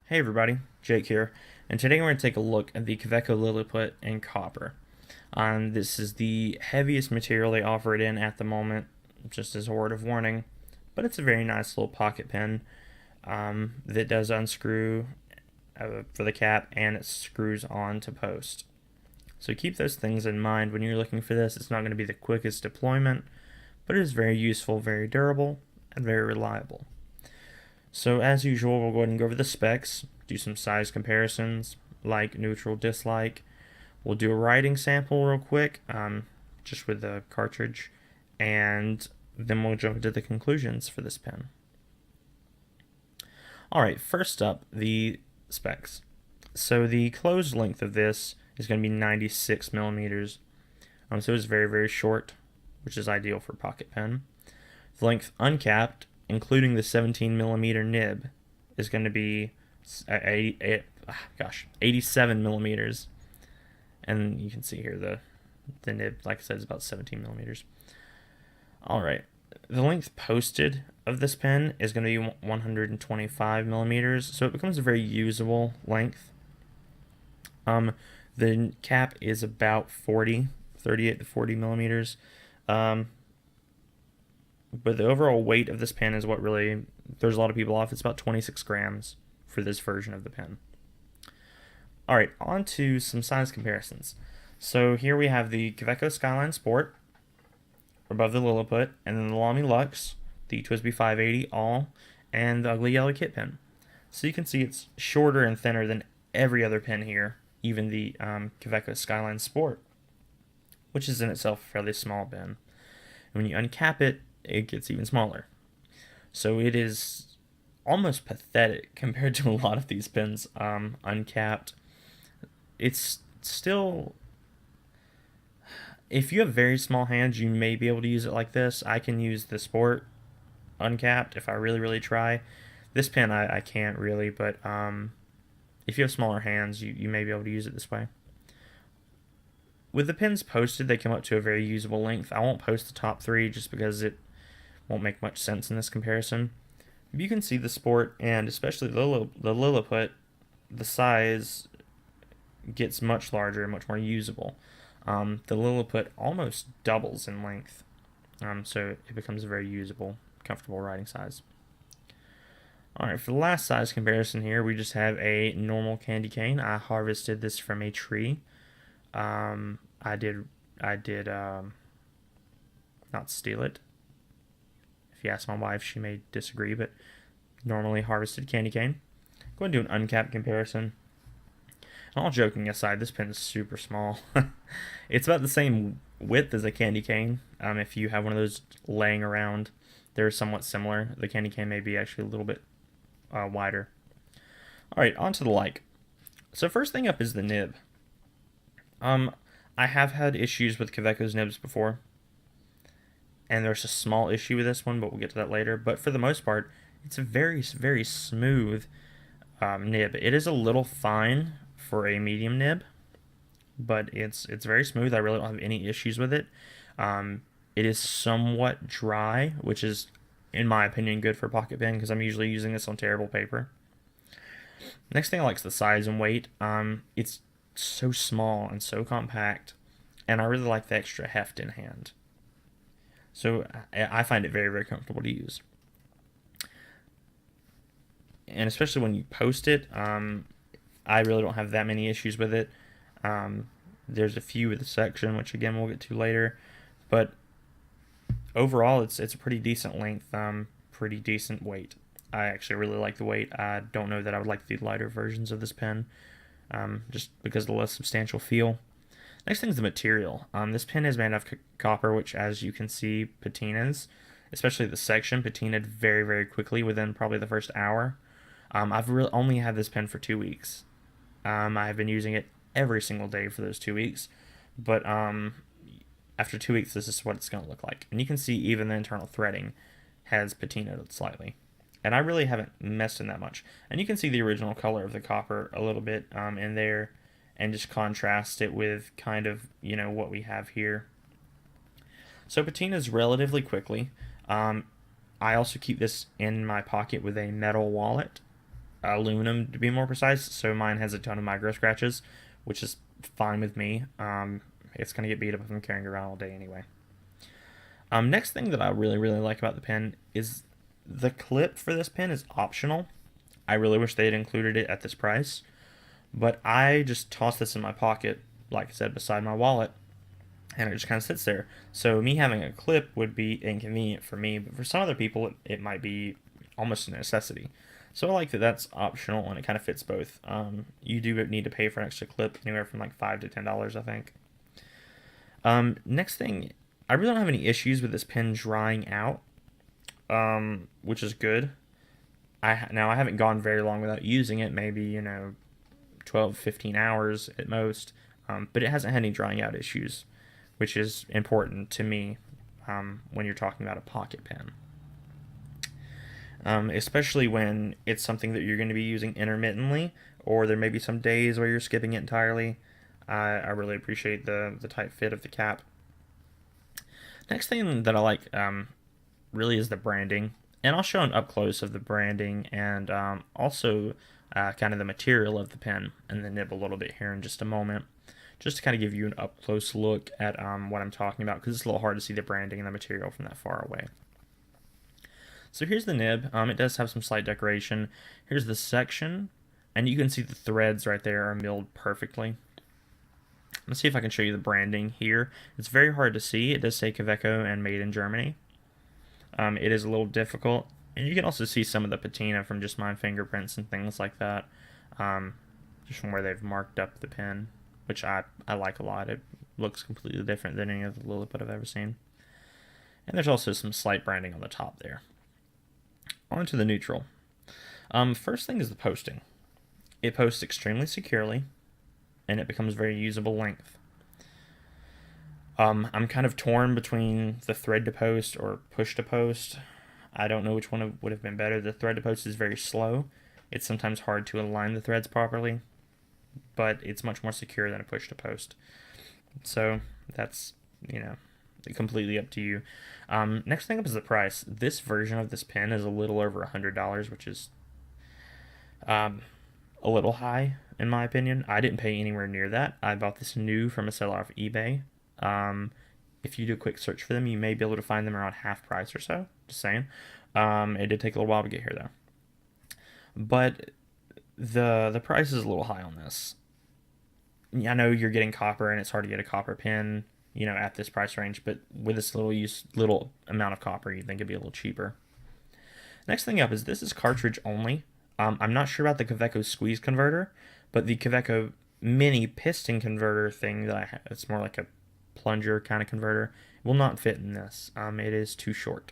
Hey everybody, Jake here, and today we're going to take a look at the Kaweco Liliput in copper. This is the heaviest material they offer it in at the moment, just as a word of warning, but it's a very nice little pocket pen that does unscrew for the cap and it screws on to post. So keep those things in mind when you're looking for this. It's not going to be the quickest deployment, but it is very useful, very durable, and very reliable. So as usual, we'll go ahead and go over the specs, do some size comparisons, like, neutral, dislike. We'll do a writing sample real quick, just with the cartridge, and then we'll jump into the conclusions for this pen. Alright, first up, the specs. So the closed length of this is going to be 96 millimeters. So it's very, very short, which is ideal for pocket pen. The length uncapped, including the 17 millimeter nib, is going to be 87 millimeters. And you can see here the nib, like I said, is about 17 millimeters. Alright, the length posted of this pen is going to be 125 millimeters, so it becomes a very usable length. The cap is about 38 to 40 millimeters. But the overall weight of this pen is what really throws a lot of people off. It's about 26 grams for this version of the pen. Alright, on to some size comparisons. So here we have the Kaweco Skyline Sport above the Liliput, and then the Lamy Lux, the TWSBI 580 All, and the Ugly Yellow Kit pen. So you can see it's shorter and thinner than every other pen here, even the Kaweco Skyline Sport, which is in itself a fairly small pen. And when you uncap it, it gets even smaller. So it is almost pathetic compared to a lot of these pens uncapped. It's still, if you have very small hands, you may be able to use it like this. I can use the Sport uncapped if I really, really try. This pen I can't really, but if you have smaller hands, you may be able to use it this way. With the pins posted, they come up to a very usable length. I won't post the top three just because it won't make much sense in this comparison. You can see the Sport, and especially the Liliput, the size gets much larger, much more usable. The Liliput almost doubles in length, so it becomes a very usable, comfortable writing size. Alright, for the last size comparison here, we just have a normal candy cane. I harvested this from a tree. I did not steal it. If you ask my wife, she may disagree, but normally harvested candy cane. Go ahead and do an uncapped comparison. And all joking aside, this pen is super small. It's about the same width as a candy cane. If you have one of those laying around, they're somewhat similar. The candy cane may be actually a little bit wider. Alright, on to the like. So first thing up is the nib. I have had issues with Kaweco's nibs before, and there's a small issue with this one, but we'll get to that later. But for the most part, it's a very, very smooth nib. It is a little fine for a medium nib, but it's very smooth. I really don't have any issues with it. It is somewhat dry, which is, in my opinion, good for a pocket pen because I'm usually using this on terrible paper. Next thing I like is the size and weight. It's so small and so compact, and I really like the extra heft in hand. So I find it very, very comfortable to use. And especially when you post it, I really don't have that many issues with it. There's a few with the section, which again we'll get to later, but overall it's a pretty decent length, pretty decent weight. I actually really like the weight. I don't know that I would like the lighter versions of this pen, just because of the less substantial feel. Next thing is the material. This pen is made of copper, which, as you can see, patinas, especially the section, patinaed very, very quickly within probably the first hour. I've really only had this pen for 2 weeks. I've been using it every single day for those 2 weeks, but after 2 weeks, this is what it's going to look like. And you can see even the internal threading has patinaed slightly. And I really haven't messed in that much. And you can see the original color of the copper a little bit in there, and just contrast it with kind of, what we have here. So patinas relatively quickly. I also keep this in my pocket with a metal wallet. aluminum to be more precise, so mine has a ton of micro scratches, which is fine with me. It's gonna get beat up if I'm carrying it around all day anyway. Next thing that I really like about the pen is the clip for this pen is optional. I really wish they had included it at this price, but I just toss this in my pocket, like I said, beside my wallet, and it just kind of sits there. So me having a clip would be inconvenient for me, but for some other people, it might be almost a necessity. So I like that that's optional and it kind of fits both. You do need to pay for an extra clip, anywhere from like $5 to $10, I think. Next thing, I really don't have any issues with this pen drying out, which is good. I haven't gone very long without using it, maybe 12, 15 hours at most, but it hasn't had any drying out issues, which is important to me when you're talking about a pocket pen. Especially when it's something that you're going to be using intermittently, or there may be some days where you're skipping it entirely. I really appreciate the tight fit of the cap. Next thing that I like really is the branding, and I'll show an up close of the branding and also kind of the material of the pen and the nib a little bit here in just a moment, just to kind of give you an up close look at what I'm talking about, because it's a little hard to see the branding and the material from that far away. So here's the nib. It does have some slight decoration. Here's the section, and you can see the threads right there are milled perfectly. Let's see if I can show you the branding here. It's very hard to see. It does say Kaweco and made in Germany. It is a little difficult, and you can also see some of the patina from just my fingerprints and things like that, just from where they've marked up the pen, which I like a lot. It looks completely different than any of the Liliput I've ever seen. And there's also some slight branding on the top there. On to the neutral. First thing is the posting. It posts extremely securely, and it becomes very usable length. I'm kind of torn between the thread to post or push to post. I don't know which one would have been better. The thread to post is very slow. It's sometimes hard to align the threads properly, but it's much more secure than a push to post. So that's, completely up to you. Next thing up is the price. This version of this pen is a little over $100, which is a little high in my opinion. I didn't pay anywhere near that. I bought this new from a seller off eBay. If you do a quick search for them, you may be able to find them around half price or so. Just saying. It did take a little while to get here though. But the price is a little high on this. I know you're getting copper and it's hard to get a copper pen, at this price range, but with this little amount of copper, you'd think it'd be a little cheaper. Next thing up is this is cartridge only. I'm not sure about the Kaweco squeeze converter, but the Kaweco mini piston converter thing that I have, it's more like a plunger kind of converter, will not fit in this. It is too short.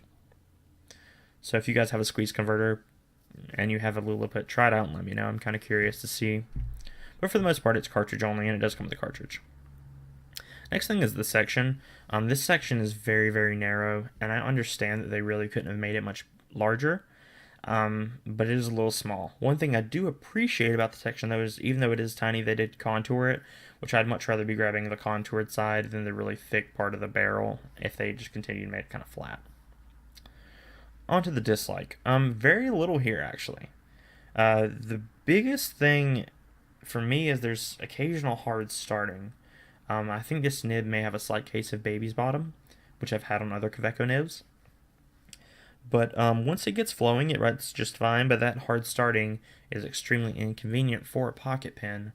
So if you guys have a squeeze converter and you have a Liliput, try it out and let me know. I'm kind of curious to see. But for the most part, it's cartridge only, and it does come with a cartridge. Next thing is the section. This section is very, very narrow, and I understand that they really couldn't have made it much larger, but it is a little small. One thing I do appreciate about the section, though, is even though it is tiny, they did contour it, which I'd much rather be grabbing the contoured side than the really thick part of the barrel if they just continued to make it kind of flat. On to the dislike. Very little here, actually. The biggest thing for me is there's occasional hard starting. I think this nib may have a slight case of baby's bottom, which I've had on other Kaweco nibs. But once it gets flowing, it writes just fine, but that hard starting is extremely inconvenient for a pocket pen,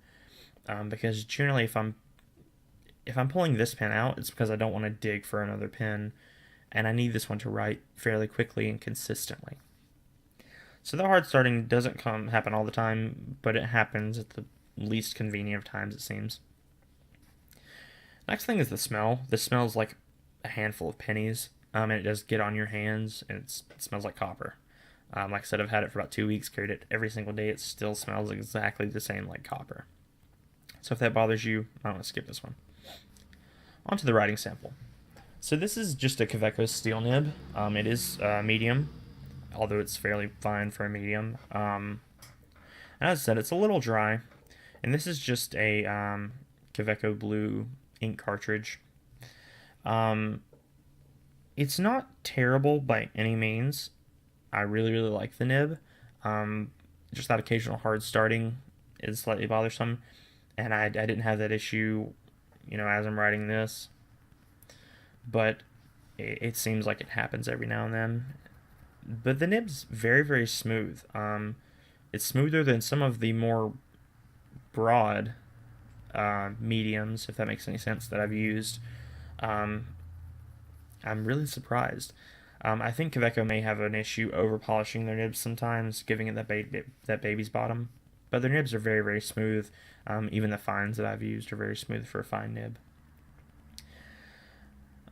because generally if I'm pulling this pen out, it's because I don't want to dig for another pen, and I need this one to write fairly quickly and consistently. So the hard starting doesn't happen all the time, but it happens at the least convenient of times, it seems. Next thing is the smell. This smells like a handful of pennies, and it does get on your hands, and it smells like copper. Like I said, I've had it for about 2 weeks, carried it every single day. It still smells exactly the same like copper. So if that bothers you, I want to skip this one. On to the writing sample. So this is just a Kaweco steel nib. It is medium, although it's fairly fine for a medium. As I said, it's a little dry, and this is just a Kaweco blue ink cartridge. It's not terrible by any means. I really like the nib. just that occasional hard starting is slightly bothersome, and I didn't have that issue, as I'm writing this, but it seems like it happens every now and then. But the nib's very, very smooth. It's smoother than some of the more broad mediums, if that makes any sense, that I've used. Um, I'm really surprised. I think Kaweco may have an issue over polishing their nibs sometimes, giving it that baby's bottom. But their nibs are very, very smooth. Even the fines that I've used are very smooth for a fine nib.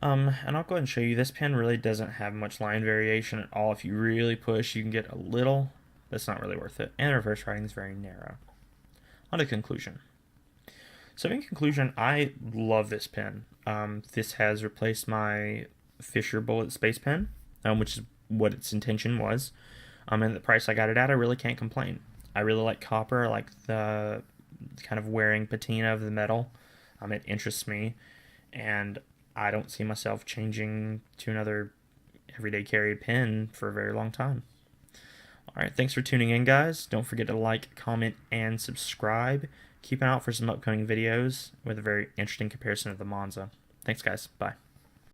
And I'll go ahead and show you, this pen really doesn't have much line variation at all. If you really push, you can get a little. That's not really worth it. And the reverse writing is very narrow. On to conclusion. So in conclusion, I love this pen. This has replaced my Fisher Bullet Space Pen, which is what its intention was. And the price I got it at, I really can't complain. I really like copper. I like the kind of wearing patina of the metal. It interests me, and I don't see myself changing to another everyday carry pen for a very long time. Alright, thanks for tuning in, guys. Don't forget to like, comment, and subscribe. Keep an eye out for some upcoming videos with a very interesting comparison of the Monza. Thanks, guys. Bye.